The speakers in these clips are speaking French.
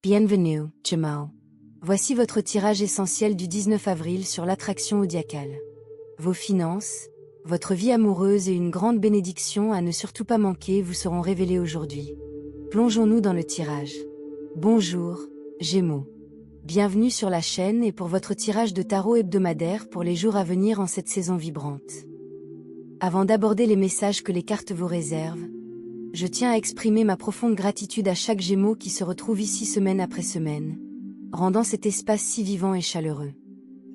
Bienvenue, Jamal. Voici votre tirage essentiel du 19 avril sur l'attraction zodiacale. Vos finances, votre vie amoureuse et une grande bénédiction à ne surtout pas manquer vous seront révélées aujourd'hui. Plongeons-nous dans le tirage. Bonjour, Gémeaux. Bienvenue sur la chaîne et pour votre tirage de tarot hebdomadaire pour les jours à venir en cette saison vibrante. Avant d'aborder les messages que les cartes vous réservent, je tiens à exprimer ma profonde gratitude à chaque Gémeaux qui se retrouve ici semaine après semaine, rendant cet espace si vivant et chaleureux.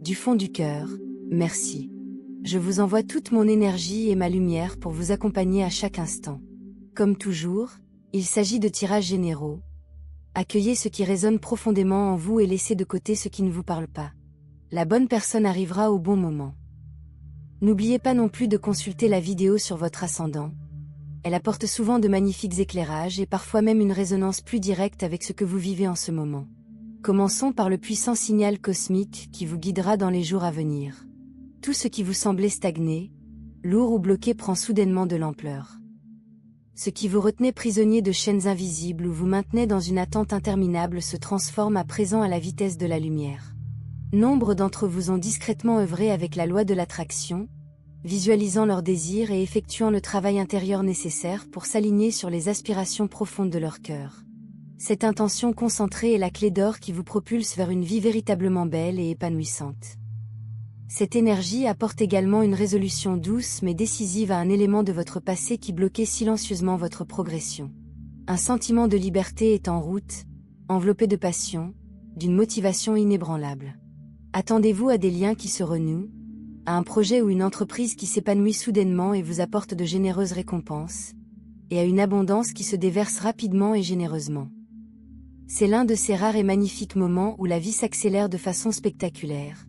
Du fond du cœur, merci. Je vous envoie toute mon énergie et ma lumière pour vous accompagner à chaque instant. Comme toujours, il s'agit de tirages généraux. Accueillez ce qui résonne profondément en vous et laissez de côté ce qui ne vous parle pas. La bonne personne arrivera au bon moment. N'oubliez pas non plus de consulter la vidéo sur votre ascendant. Elle apporte souvent de magnifiques éclairages et parfois même une résonance plus directe avec ce que vous vivez en ce moment. Commençons par le puissant signal cosmique qui vous guidera dans les jours à venir. Tout ce qui vous semblait stagné, lourd ou bloqué prend soudainement de l'ampleur. Ce qui vous retenait prisonnier de chaînes invisibles ou vous maintenait dans une attente interminable se transforme à présent à la vitesse de la lumière. Nombre d'entre vous ont discrètement œuvré avec la loi de l'attraction, visualisant leurs désirs et effectuant le travail intérieur nécessaire pour s'aligner sur les aspirations profondes de leur cœur. Cette intention concentrée est la clé d'or qui vous propulse vers une vie véritablement belle et épanouissante. Cette énergie apporte également une résolution douce mais décisive à un élément de votre passé qui bloquait silencieusement votre progression. Un sentiment de liberté est en route, enveloppé de passion, d'une motivation inébranlable. Attendez-vous à des liens qui se renouent, à un projet ou une entreprise qui s'épanouit soudainement et vous apporte de généreuses récompenses, et à une abondance qui se déverse rapidement et généreusement. C'est l'un de ces rares et magnifiques moments où la vie s'accélère de façon spectaculaire.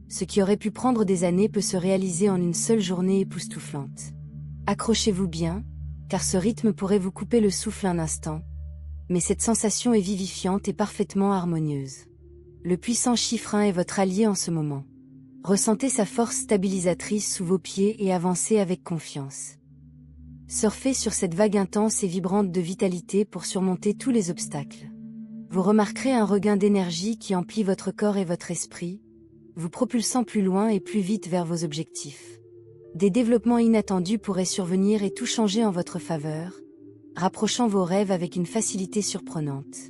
Ce qui aurait pu prendre des années peut se réaliser en une seule journée époustouflante. Accrochez-vous bien, car ce rythme pourrait vous couper le souffle un instant, mais cette sensation est vivifiante et parfaitement harmonieuse. Le puissant chiffre 1 est votre allié en ce moment. Ressentez sa force stabilisatrice sous vos pieds et avancez avec confiance. Surfez sur cette vague intense et vibrante de vitalité pour surmonter tous les obstacles. Vous remarquerez un regain d'énergie qui emplit votre corps et votre esprit, vous propulsant plus loin et plus vite vers vos objectifs. Des développements inattendus pourraient survenir et tout changer en votre faveur, rapprochant vos rêves avec une facilité surprenante.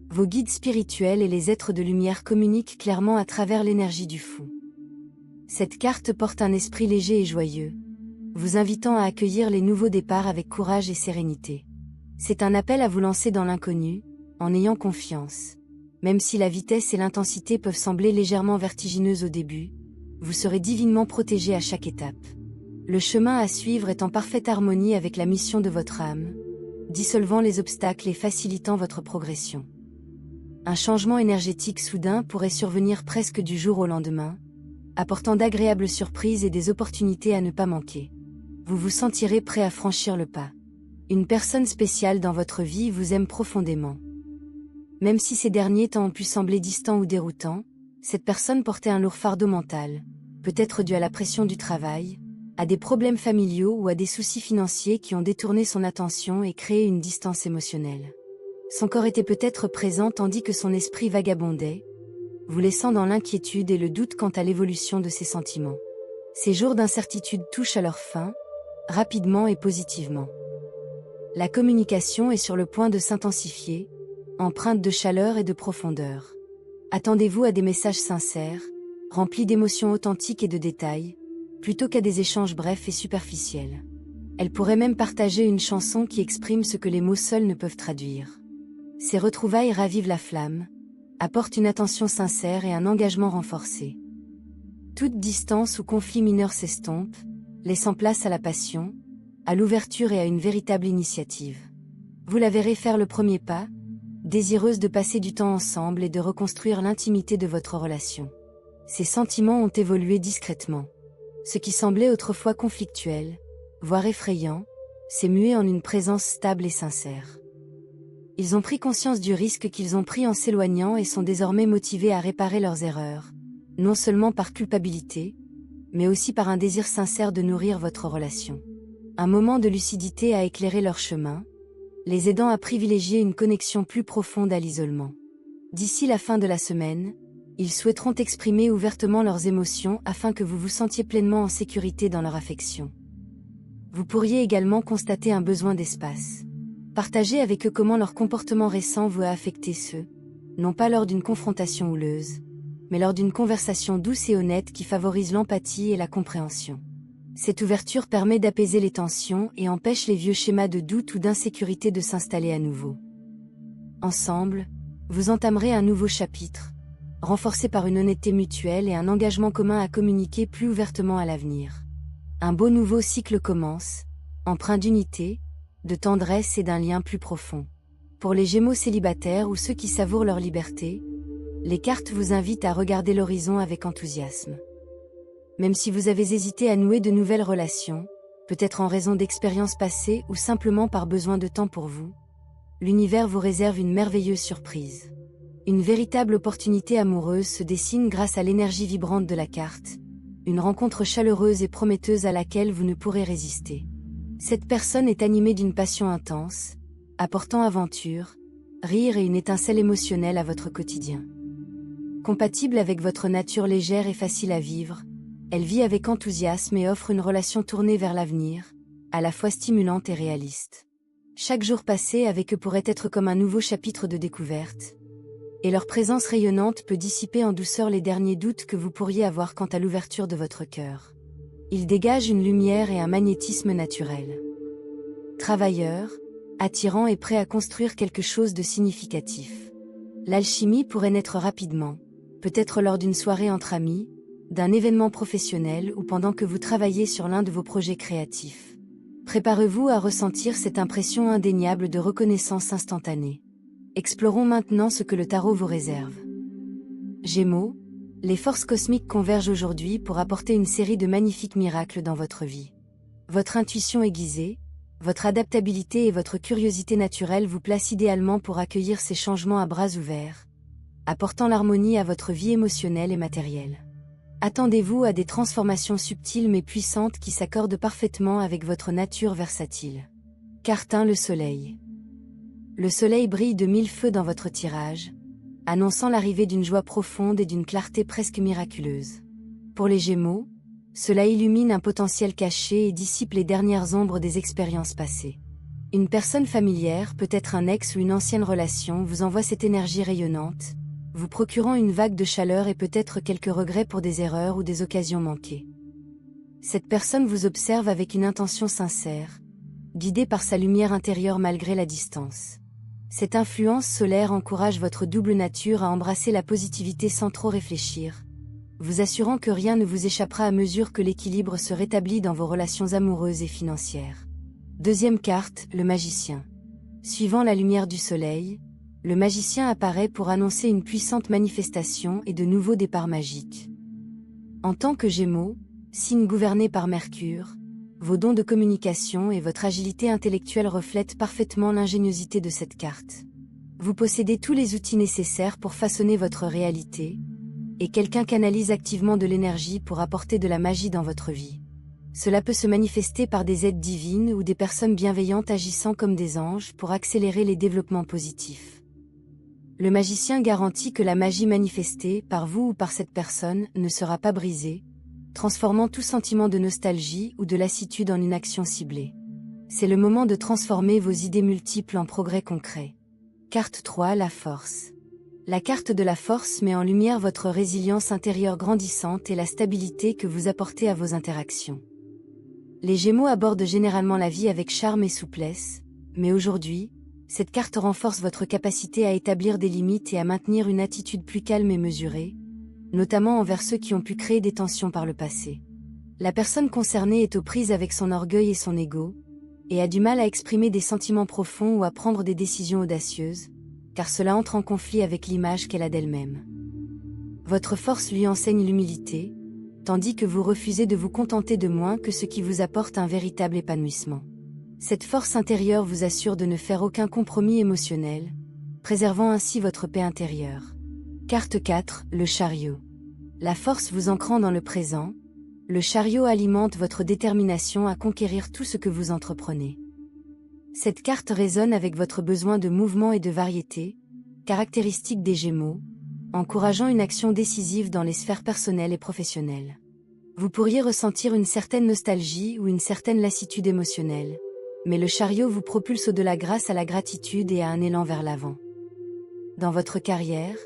Vos guides spirituels et les êtres de lumière communiquent clairement à travers l'énergie du fou. Cette carte porte un esprit léger et joyeux, vous invitant à accueillir les nouveaux départs avec courage et sérénité. C'est un appel à vous lancer dans l'inconnu, en ayant confiance. Même si la vitesse et l'intensité peuvent sembler légèrement vertigineuses au début, vous serez divinement protégé à chaque étape. Le chemin à suivre est en parfaite harmonie avec la mission de votre âme, dissolvant les obstacles et facilitant votre progression. Un changement énergétique soudain pourrait survenir presque du jour au lendemain, apportant d'agréables surprises et des opportunités à ne pas manquer. Vous vous sentirez prêt à franchir le pas. Une personne spéciale dans votre vie vous aime profondément. Même si ces derniers temps ont pu sembler distants ou déroutants, cette personne portait un lourd fardeau mental, peut-être dû à la pression du travail, à des problèmes familiaux ou à des soucis financiers qui ont détourné son attention et créé une distance émotionnelle. Son corps était peut-être présent tandis que son esprit vagabondait, vous laissant dans l'inquiétude et le doute quant à l'évolution de ses sentiments. Ces jours d'incertitude touchent à leur fin, rapidement et positivement. La communication est sur le point de s'intensifier, empreinte de chaleur et de profondeur. Attendez-vous à des messages sincères, remplis d'émotions authentiques et de détails, plutôt qu'à des échanges brefs et superficiels. Elle pourrait même partager une chanson qui exprime ce que les mots seuls ne peuvent traduire. Ces retrouvailles ravivent la flamme, apportent une attention sincère et un engagement renforcé. Toute distance ou conflit mineur s'estompe, laissant place à la passion, à l'ouverture et à une véritable initiative. Vous la verrez faire le premier pas, désireuse de passer du temps ensemble et de reconstruire l'intimité de votre relation. Ces sentiments ont évolué discrètement. Ce qui semblait autrefois conflictuel, voire effrayant, s'est mué en une présence stable et sincère. Ils ont pris conscience du risque qu'ils ont pris en s'éloignant et sont désormais motivés à réparer leurs erreurs, non seulement par culpabilité, mais aussi par un désir sincère de nourrir votre relation. Un moment de lucidité a éclairé leur chemin, les aidant à privilégier une connexion plus profonde à l'isolement. D'ici la fin de la semaine, ils souhaiteront exprimer ouvertement leurs émotions afin que vous vous sentiez pleinement en sécurité dans leur affection. Vous pourriez également constater un besoin d'espace. Partagez avec eux comment leur comportement récent vous a affecté non pas lors d'une confrontation houleuse, mais lors d'une conversation douce et honnête qui favorise l'empathie et la compréhension. Cette ouverture permet d'apaiser les tensions et empêche les vieux schémas de doute ou d'insécurité de s'installer à nouveau. Ensemble, vous entamerez un nouveau chapitre, renforcé par une honnêteté mutuelle et un engagement commun à communiquer plus ouvertement à l'avenir. Un beau nouveau cycle commence, empreint d'unité, de tendresse et d'un lien plus profond. Pour les Gémeaux célibataires ou ceux qui savourent leur liberté, les cartes vous invitent à regarder l'horizon avec enthousiasme. Même si vous avez hésité à nouer de nouvelles relations, peut-être en raison d'expériences passées ou simplement par besoin de temps pour vous, l'univers vous réserve une merveilleuse surprise. Une véritable opportunité amoureuse se dessine grâce à l'énergie vibrante de la carte, une rencontre chaleureuse et prometteuse à laquelle vous ne pourrez résister. Cette personne est animée d'une passion intense, apportant aventure, rire et une étincelle émotionnelle à votre quotidien. Compatible avec votre nature légère et facile à vivre, elle vit avec enthousiasme et offre une relation tournée vers l'avenir, à la fois stimulante et réaliste. Chaque jour passé avec eux pourrait être comme un nouveau chapitre de découverte, et leur présence rayonnante peut dissiper en douceur les derniers doutes que vous pourriez avoir quant à l'ouverture de votre cœur. Ils dégagent une lumière et un magnétisme naturel. Travailleurs, attirants et prêts à construire quelque chose de significatif. L'alchimie pourrait naître rapidement, peut-être lors d'une soirée entre amis, d'un événement professionnel ou pendant que vous travaillez sur l'un de vos projets créatifs. Préparez-vous à ressentir cette impression indéniable de reconnaissance instantanée. Explorons maintenant ce que le tarot vous réserve. Gémeaux, les forces cosmiques convergent aujourd'hui pour apporter une série de magnifiques miracles dans votre vie. Votre intuition aiguisée, votre adaptabilité et votre curiosité naturelle vous placent idéalement pour accueillir ces changements à bras ouverts, apportant l'harmonie à votre vie émotionnelle et matérielle. Attendez-vous à des transformations subtiles mais puissantes qui s'accordent parfaitement avec votre nature versatile. Carte 1, le soleil. Le soleil brille de mille feux dans votre tirage, annonçant l'arrivée d'une joie profonde et d'une clarté presque miraculeuse. Pour les Gémeaux, cela illumine un potentiel caché et dissipe les dernières ombres des expériences passées. Une personne familière, peut-être un ex ou une ancienne relation, vous envoie cette énergie rayonnante, vous procurant une vague de chaleur et peut-être quelques regrets pour des erreurs ou des occasions manquées. Cette personne vous observe avec une intention sincère, guidée par sa lumière intérieure malgré la distance. Cette influence solaire encourage votre double nature à embrasser la positivité sans trop réfléchir, vous assurant que rien ne vous échappera à mesure que l'équilibre se rétablit dans vos relations amoureuses et financières. Deuxième carte, le magicien. Suivant la lumière du soleil, le magicien apparaît pour annoncer une puissante manifestation et de nouveaux départs magiques. En tant que Gémeaux, signe gouverné par Mercure, vos dons de communication et votre agilité intellectuelle reflètent parfaitement l'ingéniosité de cette carte. Vous possédez tous les outils nécessaires pour façonner votre réalité, et quelqu'un canalise activement de l'énergie pour apporter de la magie dans votre vie. Cela peut se manifester par des aides divines ou des personnes bienveillantes agissant comme des anges pour accélérer les développements positifs. Le magicien garantit que la magie manifestée par vous ou par cette personne ne sera pas brisée, transformant tout sentiment de nostalgie ou de lassitude en une action ciblée. C'est le moment de transformer vos idées multiples en progrès concrets. Carte 3, la force. La carte de la force met en lumière votre résilience intérieure grandissante et la stabilité que vous apportez à vos interactions. Les Gémeaux abordent généralement la vie avec charme et souplesse, mais aujourd'hui, cette carte renforce votre capacité à établir des limites et à maintenir une attitude plus calme et mesurée, notamment envers ceux qui ont pu créer des tensions par le passé. La personne concernée est aux prises avec son orgueil et son ego, et a du mal à exprimer des sentiments profonds ou à prendre des décisions audacieuses, car cela entre en conflit avec l'image qu'elle a d'elle-même. Votre force lui enseigne l'humilité, tandis que vous refusez de vous contenter de moins que ce qui vous apporte un véritable épanouissement. Cette force intérieure vous assure de ne faire aucun compromis émotionnel, préservant ainsi votre paix intérieure. Carte 4, le chariot. La force vous ancrant dans le présent, le chariot alimente votre détermination à conquérir tout ce que vous entreprenez. Cette carte résonne avec votre besoin de mouvement et de variété, caractéristique des Gémeaux, encourageant une action décisive dans les sphères personnelles et professionnelles. Vous pourriez ressentir une certaine nostalgie ou une certaine lassitude émotionnelle, mais le Chariot vous propulse au-delà grâce à la gratitude et à un élan vers l'avant. Dans votre carrière,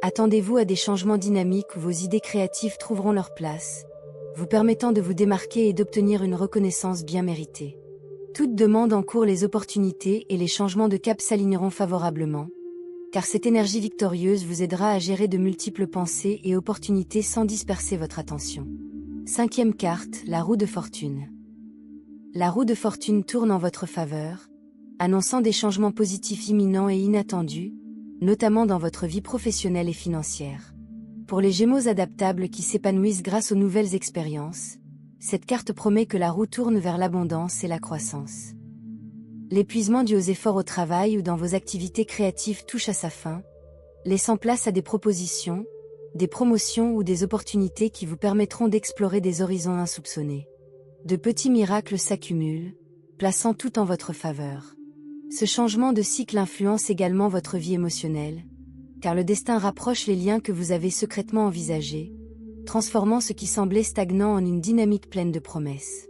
attendez-vous à des changements dynamiques où vos idées créatives trouveront leur place, vous permettant de vous démarquer et d'obtenir une reconnaissance bien méritée. Toute demande en cours, les opportunités et les changements de cap s'aligneront favorablement, car cette énergie victorieuse vous aidera à gérer de multiples pensées et opportunités sans disperser votre attention. 5e carte, la roue de fortune. La roue de fortune tourne en votre faveur, annonçant des changements positifs imminents et inattendus, notamment dans votre vie professionnelle et financière. Pour les Gémeaux adaptables qui s'épanouissent grâce aux nouvelles expériences, cette carte promet que la roue tourne vers l'abondance et la croissance. L'épuisement dû aux efforts au travail ou dans vos activités créatives touche à sa fin, laissant place à des propositions, des promotions ou des opportunités qui vous permettront d'explorer des horizons insoupçonnés. De petits miracles s'accumulent, plaçant tout en votre faveur. Ce changement de cycle influence également votre vie émotionnelle, car le destin rapproche les liens que vous avez secrètement envisagés, transformant ce qui semblait stagnant en une dynamique pleine de promesses.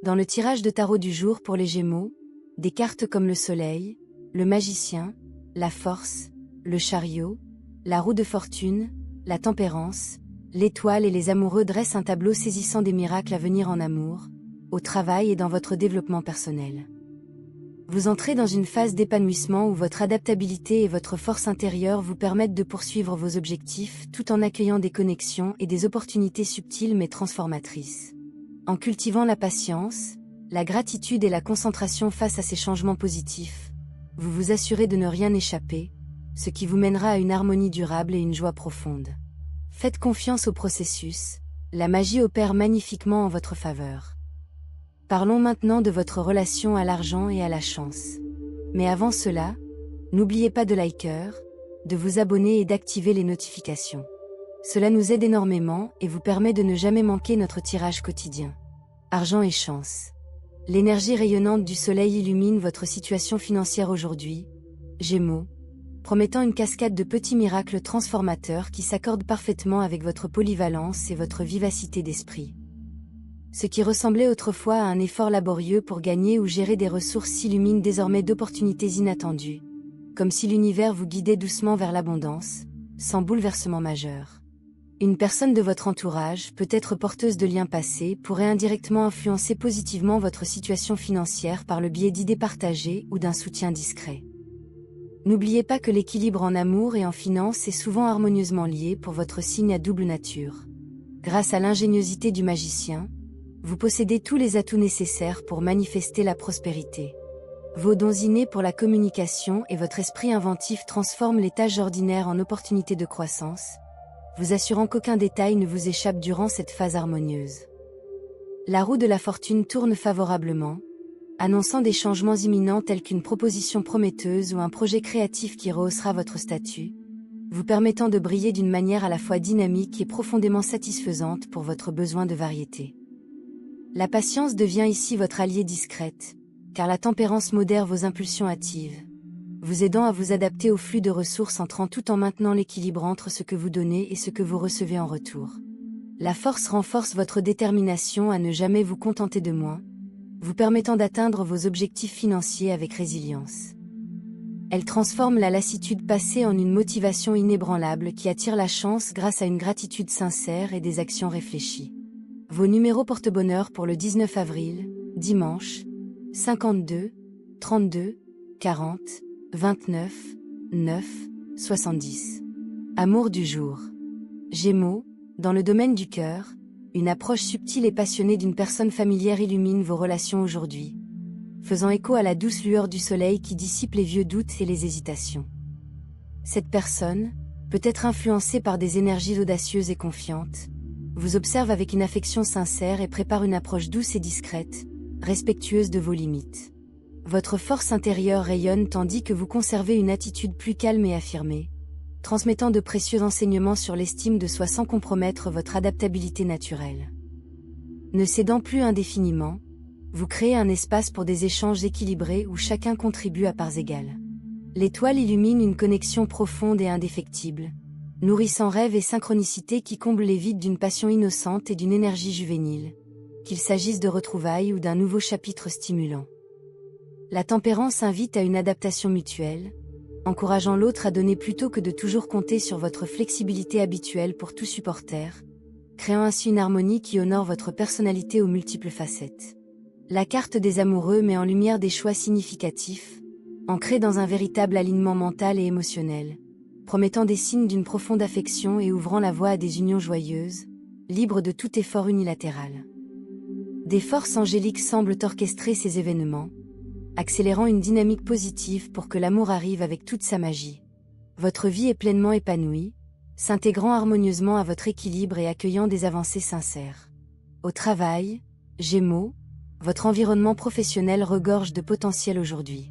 Dans le tirage de tarot du jour pour les Gémeaux, des cartes comme le Soleil, le Magicien, la Force, le Chariot, la Roue de Fortune, la Tempérance, l'Étoile et les Amoureux dressent un tableau saisissant des miracles à venir en amour, au travail et dans votre développement personnel. Vous entrez dans une phase d'épanouissement où votre adaptabilité et votre force intérieure vous permettent de poursuivre vos objectifs tout en accueillant des connexions et des opportunités subtiles mais transformatrices. En cultivant la patience, la gratitude et la concentration face à ces changements positifs, vous vous assurez de ne rien échapper, ce qui vous mènera à une harmonie durable et une joie profonde. Faites confiance au processus, la magie opère magnifiquement en votre faveur. Parlons maintenant de votre relation à l'argent et à la chance. Mais avant cela, n'oubliez pas de liker, de vous abonner et d'activer les notifications. Cela nous aide énormément et vous permet de ne jamais manquer notre tirage quotidien. Argent et chance. L'énergie rayonnante du soleil illumine votre situation financière aujourd'hui, Gémeaux, promettant une cascade de petits miracles transformateurs qui s'accordent parfaitement avec votre polyvalence et votre vivacité d'esprit. Ce qui ressemblait autrefois à un effort laborieux pour gagner ou gérer des ressources s'illumine désormais d'opportunités inattendues, comme si l'univers vous guidait doucement vers l'abondance, sans bouleversement majeur. Une personne de votre entourage, peut-être porteuse de liens passés, pourrait indirectement influencer positivement votre situation financière par le biais d'idées partagées ou d'un soutien discret. N'oubliez pas que l'équilibre en amour et en finance est souvent harmonieusement lié pour votre signe à double nature. Grâce à l'ingéniosité du magicien, vous possédez tous les atouts nécessaires pour manifester la prospérité. Vos dons innés pour la communication et votre esprit inventif transforment les tâches ordinaires en opportunités de croissance, vous assurant qu'aucun détail ne vous échappe durant cette phase harmonieuse. La roue de la fortune tourne favorablement, annonçant des changements imminents tels qu'une proposition prometteuse ou un projet créatif qui rehaussera votre statut, vous permettant de briller d'une manière à la fois dynamique et profondément satisfaisante pour votre besoin de variété. La patience devient ici votre alliée discrète, car la tempérance modère vos impulsions hâtives, vous aidant à vous adapter au flux de ressources entrant tout en maintenant l'équilibre entre ce que vous donnez et ce que vous recevez en retour. La force renforce votre détermination à ne jamais vous contenter de moins, vous permettant d'atteindre vos objectifs financiers avec résilience. Elle transforme la lassitude passée en une motivation inébranlable qui attire la chance grâce à une gratitude sincère et des actions réfléchies. Vos numéros porte-bonheur pour le 19 avril, dimanche, 52, 32, 40, 29, 9, 70. Amour du jour. Gémeaux, dans le domaine du cœur, une approche subtile et passionnée d'une personne familière illumine vos relations aujourd'hui, faisant écho à la douce lueur du soleil qui dissipe les vieux doutes et les hésitations. Cette personne, peut-être influencée par des énergies audacieuses et confiantes, vous observe avec une affection sincère et prépare une approche douce et discrète, respectueuse de vos limites. Votre force intérieure rayonne tandis que vous conservez une attitude plus calme et affirmée, transmettant de précieux enseignements sur l'estime de soi sans compromettre votre adaptabilité naturelle. Ne cédant plus indéfiniment, vous créez un espace pour des échanges équilibrés où chacun contribue à parts égales. L'étoile illumine une connexion profonde et indéfectible, nourrissant rêve et synchronicité qui comblent les vides d'une passion innocente et d'une énergie juvénile, qu'il s'agisse de retrouvailles ou d'un nouveau chapitre stimulant. La tempérance invite à une adaptation mutuelle, encourageant l'autre à donner plutôt que de toujours compter sur votre flexibilité habituelle pour tout supporter, créant ainsi une harmonie qui honore votre personnalité aux multiples facettes. La carte des amoureux met en lumière des choix significatifs, ancrés dans un véritable alignement mental et émotionnel, promettant des signes d'une profonde affection et ouvrant la voie à des unions joyeuses, libres de tout effort unilatéral. Des forces angéliques semblent orchestrer ces événements, accélérant une dynamique positive pour que l'amour arrive avec toute sa magie. Votre vie est pleinement épanouie, s'intégrant harmonieusement à votre équilibre et accueillant des avancées sincères. Au travail, Gémeaux, votre environnement professionnel regorge de potentiel aujourd'hui.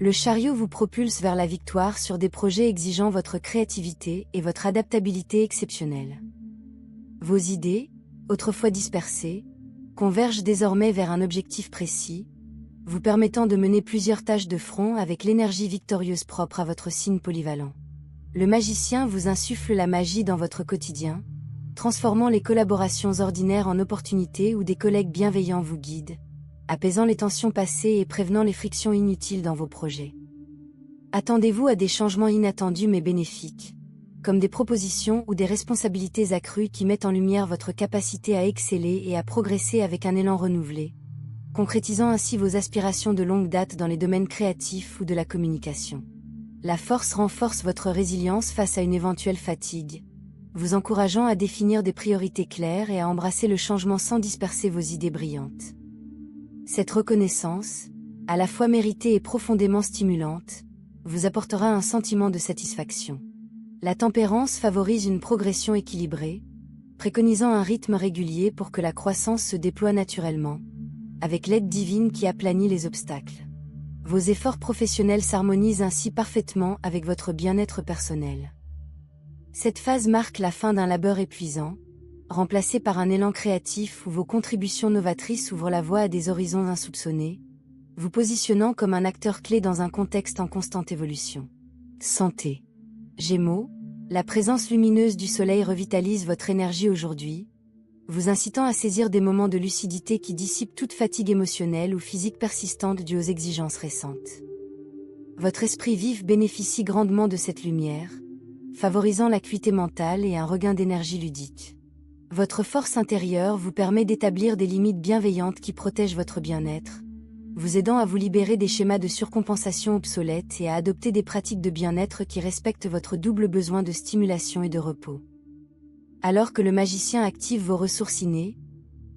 Le chariot vous propulse vers la victoire sur des projets exigeant votre créativité et votre adaptabilité exceptionnelle. Vos idées, autrefois dispersées, convergent désormais vers un objectif précis, vous permettant de mener plusieurs tâches de front avec l'énergie victorieuse propre à votre signe polyvalent. Le magicien vous insuffle la magie dans votre quotidien, transformant les collaborations ordinaires en opportunités où des collègues bienveillants vous guident, apaisant les tensions passées et prévenant les frictions inutiles dans vos projets. Attendez-vous à des changements inattendus mais bénéfiques, comme des propositions ou des responsabilités accrues qui mettent en lumière votre capacité à exceller et à progresser avec un élan renouvelé, concrétisant ainsi vos aspirations de longue date dans les domaines créatifs ou de la communication. La force renforce votre résilience face à une éventuelle fatigue, vous encourageant à définir des priorités claires et à embrasser le changement sans disperser vos idées brillantes. Cette reconnaissance, à la fois méritée et profondément stimulante, vous apportera un sentiment de satisfaction. La tempérance favorise une progression équilibrée, préconisant un rythme régulier pour que la croissance se déploie naturellement, avec l'aide divine qui aplanit les obstacles. Vos efforts professionnels s'harmonisent ainsi parfaitement avec votre bien-être personnel. Cette phase marque la fin d'un labeur épuisant, remplacé par un élan créatif où vos contributions novatrices ouvrent la voie à des horizons insoupçonnés, vous positionnant comme un acteur clé dans un contexte en constante évolution. Santé. Gémeaux, la présence lumineuse du soleil revitalise votre énergie aujourd'hui, vous incitant à saisir des moments de lucidité qui dissipent toute fatigue émotionnelle ou physique persistante due aux exigences récentes. Votre esprit vif bénéficie grandement de cette lumière, favorisant l'acuité mentale et un regain d'énergie ludique. Votre force intérieure vous permet d'établir des limites bienveillantes qui protègent votre bien-être, vous aidant à vous libérer des schémas de surcompensation obsolètes et à adopter des pratiques de bien-être qui respectent votre double besoin de stimulation et de repos. Alors que le magicien active vos ressources innées,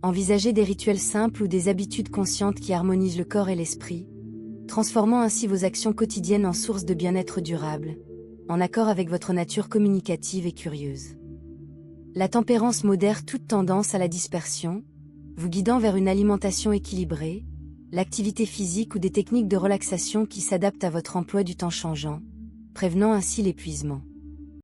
envisagez des rituels simples ou des habitudes conscientes qui harmonisent le corps et l'esprit, transformant ainsi vos actions quotidiennes en source de bien-être durable, en accord avec votre nature communicative et curieuse. La tempérance modère toute tendance à la dispersion, vous guidant vers une alimentation équilibrée, l'activité physique ou des techniques de relaxation qui s'adaptent à votre emploi du temps changeant, prévenant ainsi l'épuisement.